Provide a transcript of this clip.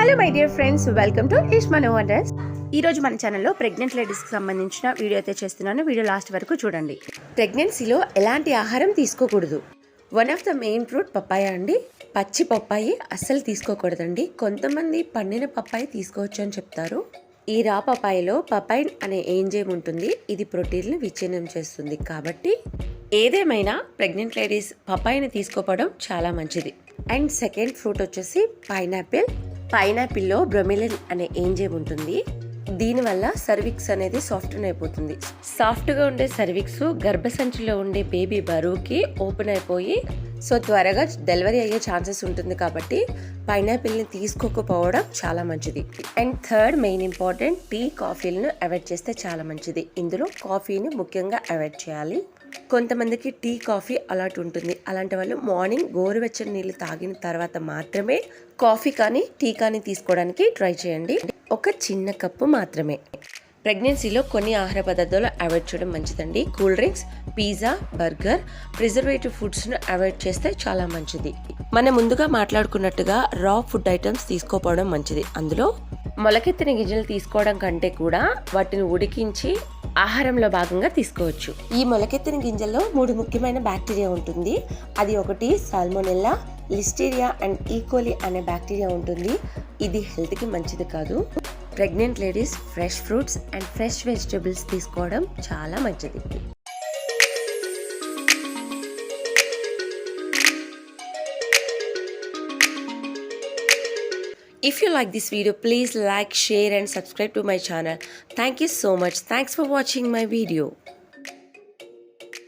Hello my dear friends, welcome to ఇష్మా wonders. ఈరోజు మన ఛానల్లో ప్రెగ్నెంట్ లేడీస్కి సంబంధించిన వీడియో అయితే చేస్తున్నాను. వీడియో లాస్ట్ వరకు చూడండి. ప్రెగ్నెన్సీలో ఎలాంటి ఆహారం తీసుకోకూడదు. One of the main fruit papaya అండి. పచ్చి పప్పాయి అస్సలు తీసుకోకూడదండి. కొంతమంది పండిన పప్పాయి తీసుకోవచ్చు అని చెప్తారు. ఈ రా పప్పాయలో పపైన్ అనే ఎంజైమ్ ఉంటుంది. ఇది ప్రోటీన్లు విచ్ఛిన్నం చేస్తుంది. కాబట్టి ఏదేమైనా ప్రెగ్నెంట్ లేడీస్ పప్పాయిని తీసుకోవడం చాలా మంచిది. అండ్ సెకండ్ ఫ్రూట్ వచ్చేసి పైనాపిల్. పైనాపిల్లో బ్రొమిలిన్ అనే ఎంజైమ్ ఉంటుంది. దీనివల్ల సర్విక్స్ అనేది సాఫ్ట్న్ అయిపోతుంది. సాఫ్ట్గా ఉండే సర్విక్స్ గర్భసంచిలో ఉండే బేబీ బరువుకి ఓపెన్ అయిపోయి త్వరగా డెలివరీ అయ్యే ఛాన్సెస్ ఉంటుంది. కాబట్టి పైనాపిల్ని తీసుకోకపోవడం చాలా మంచిది. And third main important, tea కాఫీలను అవాయిడ్ చేస్తే చాలా మంచిది. ఇందులో కాఫీని ముఖ్యంగా అవాయిడ్ చేయాలి. కొంతమందికి టీ కాఫీ అలవాటు ఉంటుంది. అలాంటి వాళ్ళు మార్నింగ్ గోరువెచ్చని నీళ్ళు తాగిన తర్వాత మాత్రమే కాఫీ కానీ టీ కానీ తీసుకోవడానికి ట్రై చేయండి. ఒక చిన్న కప్పు మాత్రమే. ప్రెగ్నెన్సీలో కొన్ని ఆహార పదార్థాలు అవాయిడ్ చేయడం మంచిదండి. Cool drinks, pizza, burger, preservative ఫుడ్స్ను అవాయిడ్ చేస్తే చాలా మంచిది. మనం ముందుగా మాట్లాడుకున్నట్టుగా రా ఫుడ్ ఐటమ్స్ తీసుకోపోవడం మంచిది. అందులో మొలకెత్తిన గింజలు తీసుకోవడం కంటే కూడా వాటిని ఉడికించి ఆహారంలో భాగంగా తీసుకోవచ్చు. ఈ మొలకెత్తిన గింజల్లో 3 ముఖ్యమైన బ్యాక్టీరియా ఉంటుంది. అది ఒకటి సాల్మోనెల్లా, లిస్టీరియా అండ్ ఈకోలి అనే బ్యాక్టీరియా ఉంటుంది. ఇది హెల్త్కి మంచిది కాదు. Pregnant ladies fresh fruits and fresh vegetables తీసుకోవడం చాలా మంచిది. If you like this video, please like, share and subscribe to my channel. Thank you so much. Thanks for watching my video.